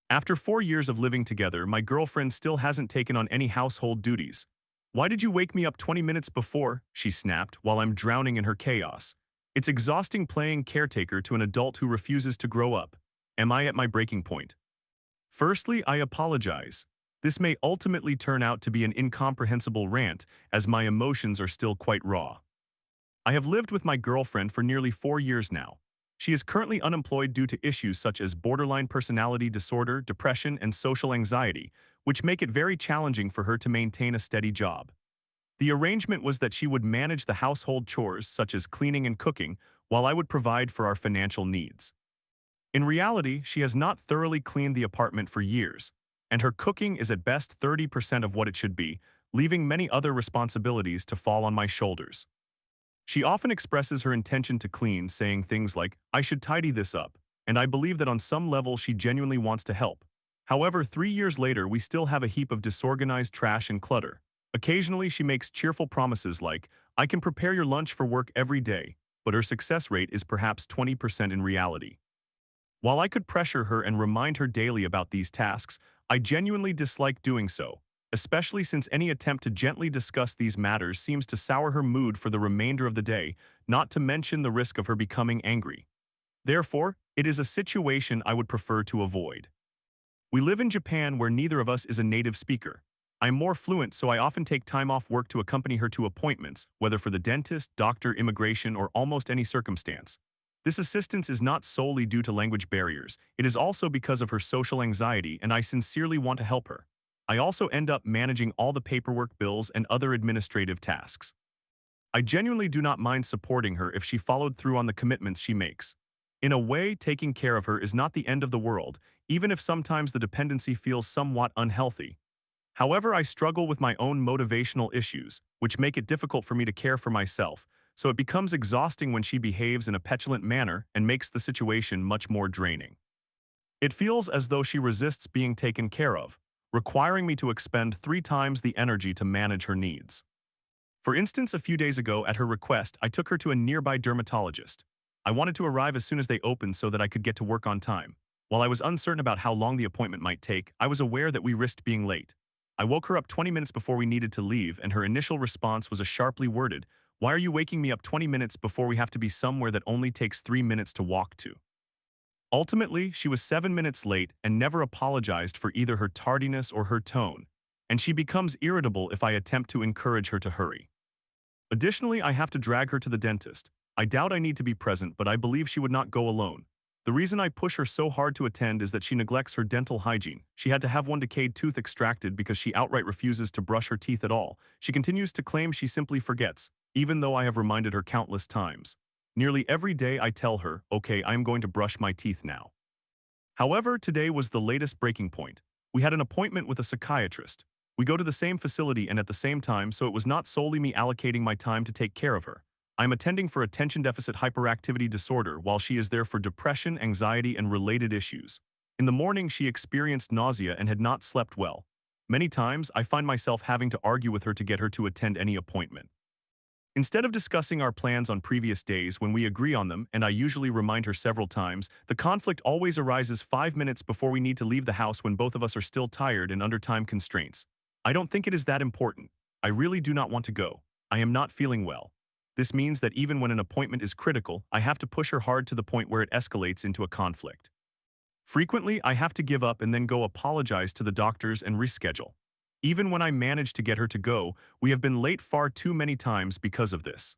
After 4 years of living together, my girlfriend still hasn't taken on any household duties. Why did you wake me up 20 minutes before? She snapped while I'm drowning in her chaos. It's exhausting playing caretaker to an adult who refuses to grow up. Am I at my breaking point? Firstly, I apologize. This may ultimately turn out to be an incomprehensible rant, as my emotions are still quite raw. I have lived with my girlfriend for nearly 4 years now. She is currently unemployed due to issues such as borderline personality disorder, depression, and social anxiety, which make it very challenging for her to maintain a steady job. The arrangement was that she would manage the household chores such as cleaning and cooking, while I would provide for our financial needs. In reality, she has not thoroughly cleaned the apartment for years, and her cooking is at best 30% of what it should be, leaving many other responsibilities to fall on my shoulders. She often expresses her intention to clean, saying things like, "I should tidy this up," and I believe that on some level she genuinely wants to help. However, 3 years later, we still have a heap of disorganized trash and clutter. Occasionally, she makes cheerful promises like, "I can prepare your lunch for work every day," but her success rate is perhaps 20% in reality. While I could pressure her and remind her daily about these tasks, I genuinely dislike doing so, especially since any attempt to gently discuss these matters seems to sour her mood for the remainder of the day, not to mention the risk of her becoming angry. Therefore, it is a situation I would prefer to avoid. We live in Japan where neither of us is a native speaker. I am more fluent, so I often take time off work to accompany her to appointments, whether for the dentist, doctor, immigration, or almost any circumstance. This assistance is not solely due to language barriers, it is also because of her social anxiety, and I sincerely want to help her. I also end up managing all the paperwork, bills, and other administrative tasks. I genuinely do not mind supporting her if she followed through on the commitments she makes. In a way, taking care of her is not the end of the world, even if sometimes the dependency feels somewhat unhealthy. However, I struggle with my own motivational issues, which make it difficult for me to care for myself, so it becomes exhausting when she behaves in a petulant manner and makes the situation much more draining. It feels as though she resists being taken care of, requiring me to expend 3 times the energy to manage her needs. For instance, a few days ago, at her request, I took her to a nearby dermatologist. I wanted to arrive as soon as they opened so that I could get to work on time. While I was uncertain about how long the appointment might take, I was aware that we risked being late. I woke her up 20 minutes before we needed to leave, and her initial response was a sharply worded, "Why are you waking me up 20 minutes before we have to be somewhere that only takes 3 minutes to walk to?" Ultimately, she was 7 minutes late and never apologized for either her tardiness or her tone, and she becomes irritable if I attempt to encourage her to hurry. Additionally, I have to drag her to the dentist. I doubt I need to be present, but I believe she would not go alone. The reason I push her so hard to attend is that she neglects her dental hygiene. She had to have one decayed tooth extracted because she outright refuses to brush her teeth at all. She continues to claim she simply forgets, even though I have reminded her countless times. Nearly every day I tell her, "Okay, I am going to brush my teeth now." However, today was the latest breaking point. We had an appointment with a psychiatrist. We go to the same facility and at the same time, so it was not solely me allocating my time to take care of her. I am attending for attention deficit hyperactivity disorder while she is there for depression, anxiety, and related issues. In the morning, she experienced nausea and had not slept well. Many times, I find myself having to argue with her to get her to attend any appointment. Instead of discussing our plans on previous days when we agree on them, and I usually remind her several times, the conflict always arises 5 minutes before we need to leave the house when both of us are still tired and under time constraints. I don't think it is that important. I really do not want to go. I am not feeling well. This means that even when an appointment is critical, I have to push her hard to the point where it escalates into a conflict. Frequently, I have to give up and then go apologize to the doctors and reschedule. Even when I manage to get her to go, we have been late far too many times because of this.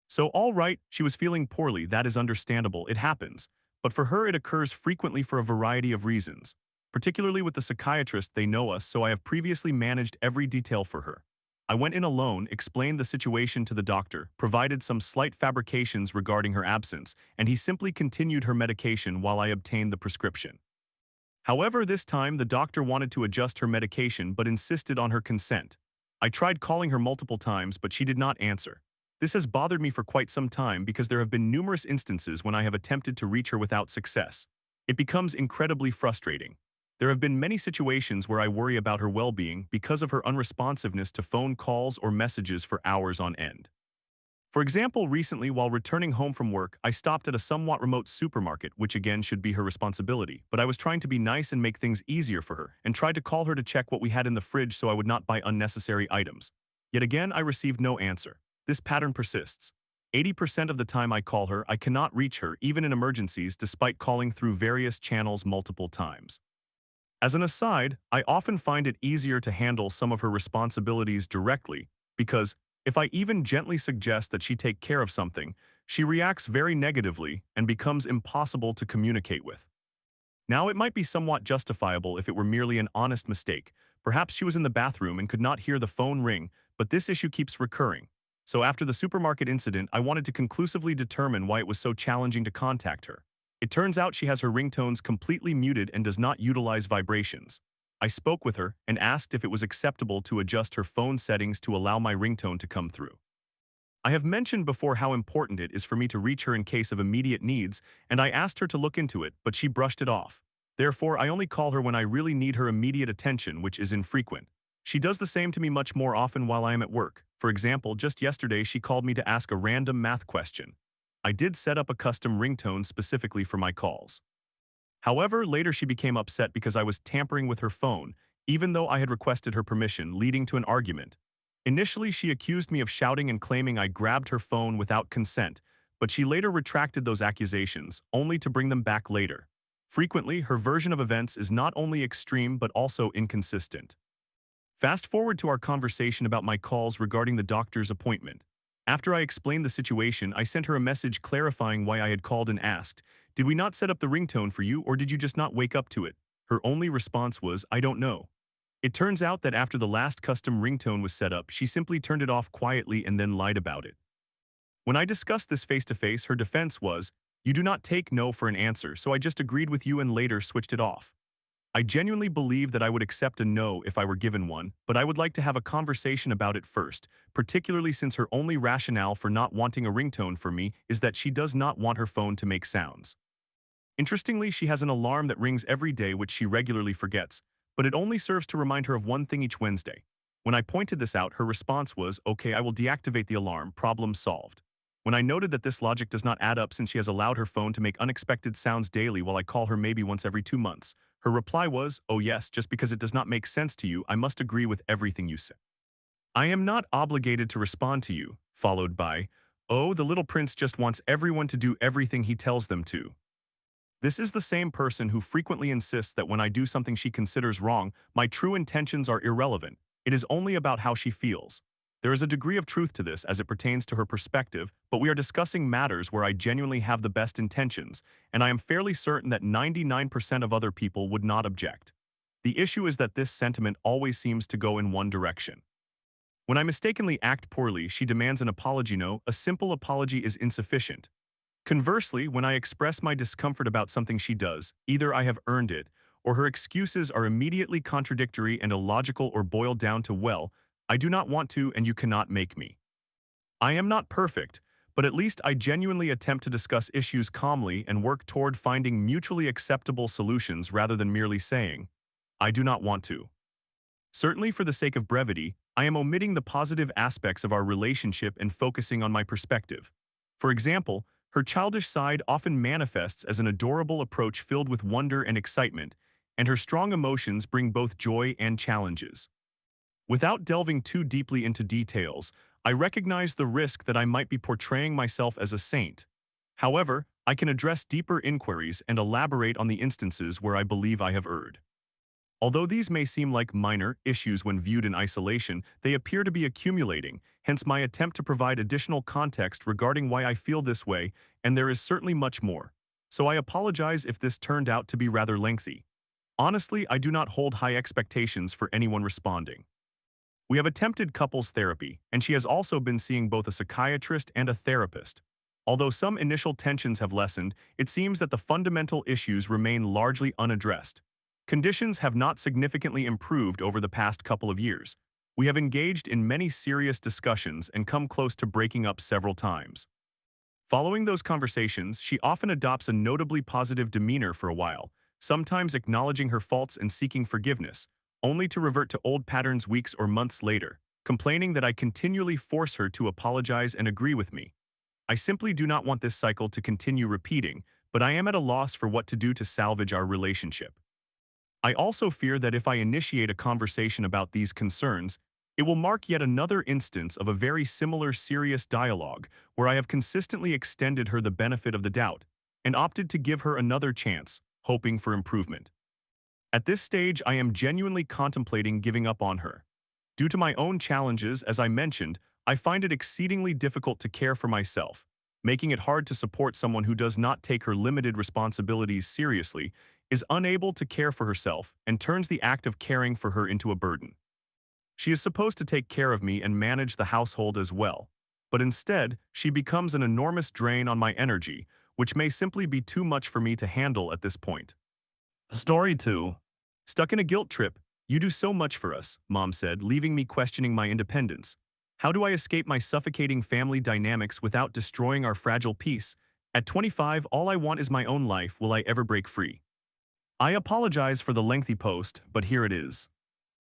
So all right, she was feeling poorly, that is understandable, it happens. But for her it occurs frequently for a variety of reasons. Particularly with the psychiatrist, they know us, so I have previously managed every detail for her. I went in alone, explained the situation to the doctor, provided some slight fabrications regarding her absence, and he simply continued her medication while I obtained the prescription. However, this time the doctor wanted to adjust her medication but insisted on her consent. I tried calling her multiple times, but she did not answer. This has bothered me for quite some time because there have been numerous instances when I have attempted to reach her without success. It becomes incredibly frustrating. There have been many situations where I worry about her well-being because of her unresponsiveness to phone calls or messages for hours on end. For example, recently while returning home from work, I stopped at a somewhat remote supermarket, which again should be her responsibility, but I was trying to be nice and make things easier for her, and tried to call her to check what we had in the fridge so I would not buy unnecessary items. Yet again, I received no answer. This pattern persists. 80% of the time I call her, I cannot reach her, even in emergencies, despite calling through various channels multiple times. As an aside, I often find it easier to handle some of her responsibilities directly because if I even gently suggest that she take care of something, she reacts very negatively and becomes impossible to communicate with. Now, it might be somewhat justifiable if it were merely an honest mistake. Perhaps she was in the bathroom and could not hear the phone ring, but this issue keeps recurring. So after the supermarket incident, I wanted to conclusively determine why it was so challenging to contact her. It turns out she has her ringtones completely muted and does not utilize vibrations. I spoke with her and asked if it was acceptable to adjust her phone settings to allow my ringtone to come through. I have mentioned before how important it is for me to reach her in case of immediate needs, and I asked her to look into it, but she brushed it off. Therefore, I only call her when I really need her immediate attention, which is infrequent. She does the same to me much more often while I am at work. For example, just yesterday she called me to ask a random math question. I did set up a custom ringtone specifically for my calls. However, later she became upset because I was tampering with her phone, even though I had requested her permission, leading to an argument. Initially, she accused me of shouting and claiming I grabbed her phone without consent, but she later retracted those accusations, only to bring them back later. Frequently, her version of events is not only extreme but also inconsistent. Fast forward to our conversation about my calls regarding the doctor's appointment. After I explained the situation, I sent her a message clarifying why I had called and asked, "Did we not set up the ringtone for you, or did you just not wake up to it?" Her only response was, "I don't know." It turns out that after the last custom ringtone was set up, she simply turned it off quietly and then lied about it. When I discussed this face-to-face, her defense was, "You do not take no for an answer, so I just agreed with you and later switched it off." I genuinely believe that I would accept a no if I were given one, but I would like to have a conversation about it first, particularly since her only rationale for not wanting a ringtone for me is that she does not want her phone to make sounds. Interestingly, she has an alarm that rings every day which she regularly forgets, but it only serves to remind her of one thing each Wednesday. When I pointed this out, her response was, "Okay, I will deactivate the alarm, problem solved." When I noted that this logic does not add up since she has allowed her phone to make unexpected sounds daily while I call her maybe once every 2 months, her reply was, "Oh yes, just because it does not make sense to you, I must agree with everything you say. I am not obligated to respond to you," followed by, "Oh, the little prince just wants everyone to do everything he tells them to." This is the same person who frequently insists that when I do something she considers wrong, my true intentions are irrelevant. It is only about how she feels. There is a degree of truth to this as it pertains to her perspective, but we are discussing matters where I genuinely have the best intentions, and I am fairly certain that 99% of other people would not object. The issue is that this sentiment always seems to go in one direction. When I mistakenly act poorly, she demands an apology. No, a simple apology is insufficient. Conversely, when I express my discomfort about something she does, either I have earned it, or her excuses are immediately contradictory and illogical or boil down to, "Well, I do not want to and you cannot make me." I am not perfect, but at least I genuinely attempt to discuss issues calmly and work toward finding mutually acceptable solutions rather than merely saying, "I do not want to." Certainly for the sake of brevity, I am omitting the positive aspects of our relationship and focusing on my perspective. For example, her childish side often manifests as an adorable approach filled with wonder and excitement, and her strong emotions bring both joy and challenges. Without delving too deeply into details, I recognize the risk that I might be portraying myself as a saint. However, I can address deeper inquiries and elaborate on the instances where I believe I have erred. Although these may seem like minor issues when viewed in isolation, they appear to be accumulating, hence my attempt to provide additional context regarding why I feel this way, and there is certainly much more. So I apologize if this turned out to be rather lengthy. Honestly, I do not hold high expectations for anyone responding. We have attempted couples therapy, and she has also been seeing both a psychiatrist and a therapist. Although some initial tensions have lessened, it seems that the fundamental issues remain largely unaddressed. Conditions have not significantly improved over the past couple of years. We have engaged in many serious discussions and come close to breaking up several times. Following those conversations, she often adopts a notably positive demeanor for a while, sometimes acknowledging her faults and seeking forgiveness, only to revert to old patterns weeks or months later. complaining that I continually force her to apologize and agree with me. I simply do not want this cycle to continue repeating, but I am at a loss for what to do to salvage our relationship. I also fear that if I initiate a conversation about these concerns, it will mark yet another instance of a very similar serious dialogue where I have consistently extended her the benefit of the doubt and opted to give her another chance, hoping for improvement. At this stage, I am genuinely contemplating giving up on her. Due to my own challenges, as I mentioned, I find it exceedingly difficult to care for myself, making it hard to support someone who does not take her limited responsibilities seriously, is unable to care for herself, and turns the act of caring for her into a burden. She is supposed to take care of me and manage the household as well, but instead, she becomes an enormous drain on my energy, which may simply be too much for me to handle at this point. Story 2. Stuck in a guilt trip. You do so much for us, Mom said, leaving me questioning my independence. How do I escape my suffocating family dynamics without destroying our fragile peace? At 25, all I want is my own life. Will I ever break free? I apologize for the lengthy post, but here it is.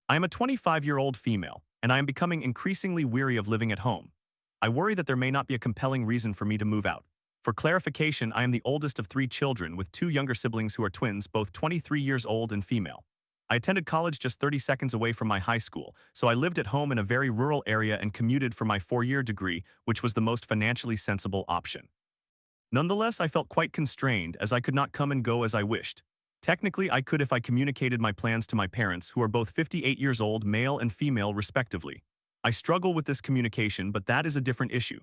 I am a 25-year-old female, and I am becoming increasingly weary of living at home. I worry that there may not be a compelling reason for me to move out. For clarification, I am the oldest of 3 children with 2 younger siblings who are twins, both 23 years old and female. I attended college just 30 seconds away from my high school, so I lived at home in a very rural area and commuted for my 4-year degree, which was the most financially sensible option. Nonetheless, I felt quite constrained as I could not come and go as I wished. Technically, I could if I communicated my plans to my parents, who are both 58 years old, male and female respectively. I struggle with this communication, but that is a different issue.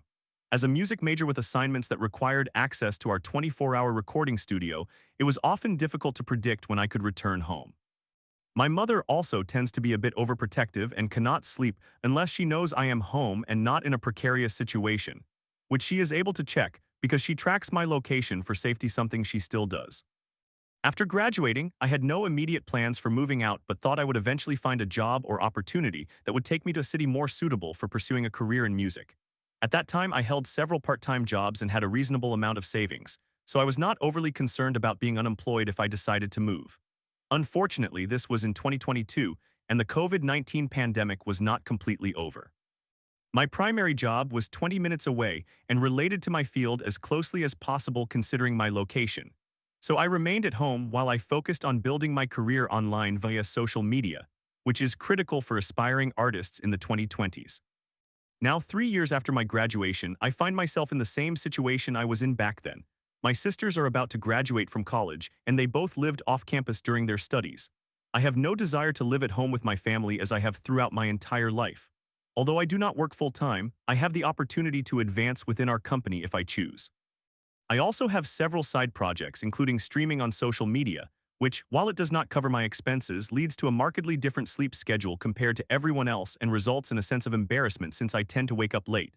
As a music major with assignments that required access to our 24-hour recording studio, it was often difficult to predict when I could return home. My mother also tends to be a bit overprotective and cannot sleep unless she knows I am home and not in a precarious situation, which she is able to check because she tracks my location for safety, something she still does. After graduating, I had no immediate plans for moving out but thought I would eventually find a job or opportunity that would take me to a city more suitable for pursuing a career in music. At that time, I held several part-time jobs and had a reasonable amount of savings, so I was not overly concerned about being unemployed if I decided to move. Unfortunately, this was in 2022, and the COVID-19 pandemic was not completely over. My primary job was 20 minutes away and related to my field as closely as possible considering my location. So I remained at home while I focused on building my career online via social media, which is critical for aspiring artists in the 2020s. Now, 3 years after my graduation, I find myself in the same situation I was in back then. My sisters are about to graduate from college, and they both lived off campus during their studies. I have no desire to live at home with my family as I have throughout my entire life. Although I do not work full-time, I have the opportunity to advance within our company if I choose. I also have several side projects, including streaming on social media, which, while it does not cover my expenses, leads to a markedly different sleep schedule compared to everyone else and results in a sense of embarrassment since I tend to wake up late.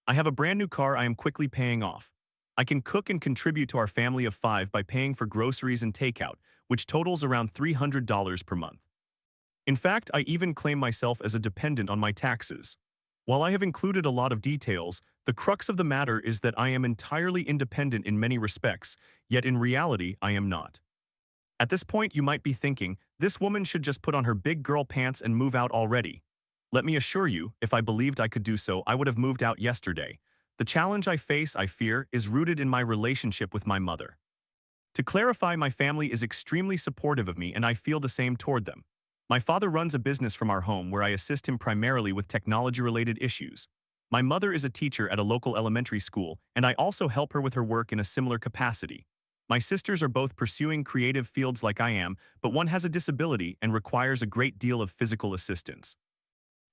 I have a brand new car I am quickly paying off. I can cook and contribute to our family of 5 by paying for groceries and takeout, which totals around $300 per month. In fact, I even claim myself as a dependent on my taxes. While I have included a lot of details, the crux of the matter is that I am entirely independent in many respects, yet in reality, I am not. At this point, you might be thinking, this woman should just put on her big girl pants and move out already. Let me assure you, if I believed I could do so, I would have moved out yesterday. The challenge I face, I fear, is rooted in my relationship with my mother. To clarify, my family is extremely supportive of me and I feel the same toward them. My father runs a business from our home where I assist him primarily with technology-related issues. My mother is a teacher at a local elementary school, and I also help her with her work in a similar capacity. My sisters are both pursuing creative fields like I am, but one has a disability and requires a great deal of physical assistance.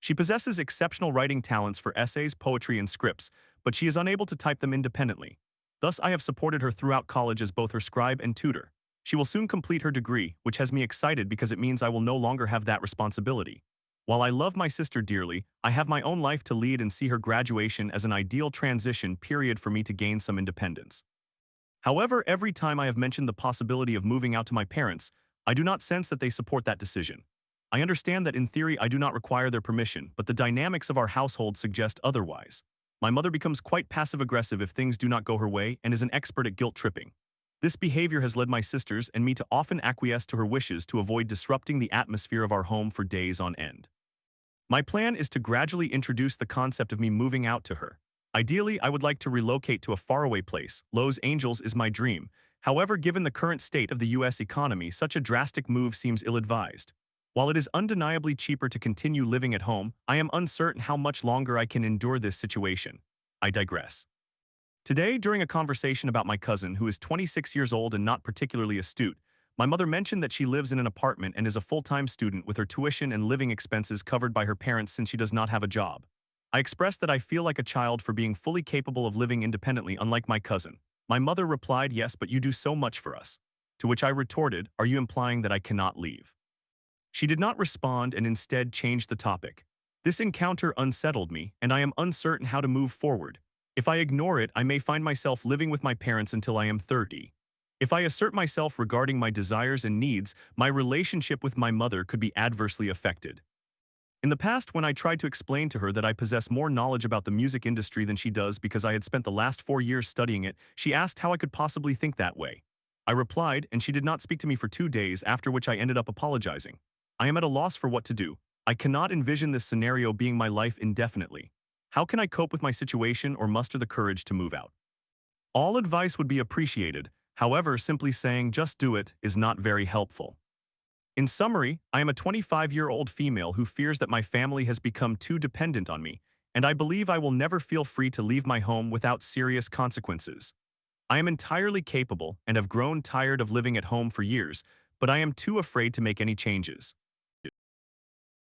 She possesses exceptional writing talents for essays, poetry, and scripts, but she is unable to type them independently. Thus, I have supported her throughout college as both her scribe and tutor. She will soon complete her degree, which has me excited because it means I will no longer have that responsibility. While I love my sister dearly, I have my own life to lead and see her graduation as an ideal transition period for me to gain some independence. However, every time I have mentioned the possibility of moving out to my parents, I do not sense that they support that decision. I understand that in theory I do not require their permission, but the dynamics of our household suggest otherwise. My mother becomes quite passive-aggressive if things do not go her way and is an expert at guilt tripping. This behavior has led my sisters and me to often acquiesce to her wishes to avoid disrupting the atmosphere of our home for days on end. My plan is to gradually introduce the concept of me moving out to her. Ideally, I would like to relocate to a faraway place. Los Angeles is my dream. However, given the current state of the US economy, such a drastic move seems ill-advised. While it is undeniably cheaper to continue living at home, I am uncertain how much longer I can endure this situation. I digress. Today, during a conversation about my cousin, who is 26 years old and not particularly astute, my mother mentioned that she lives in an apartment and is a full-time student with her tuition and living expenses covered by her parents since she does not have a job. I expressed that I feel like a child for being fully capable of living independently, unlike my cousin. My mother replied, "Yes, but you do so much for us." To which I retorted, "Are you implying that I cannot leave?" She did not respond and instead changed the topic. This encounter unsettled me, and I am uncertain how to move forward. If I ignore it, I may find myself living with my parents until I am 30. If I assert myself regarding my desires and needs, my relationship with my mother could be adversely affected. In the past, when I tried to explain to her that I possess more knowledge about the music industry than she does because I had spent the last 4 years studying it, she asked how I could possibly think that way. I replied, and she did not speak to me for 2 days, after which I ended up apologizing. I am at a loss for what to do. I cannot envision this scenario being my life indefinitely. How can I cope with my situation or muster the courage to move out? All advice would be appreciated. However, simply saying just do it is not very helpful. In summary, I am a 25-year-old female who fears that my family has become too dependent on me, and I believe I will never feel free to leave my home without serious consequences. I am entirely capable and have grown tired of living at home for years, but I am too afraid to make any changes.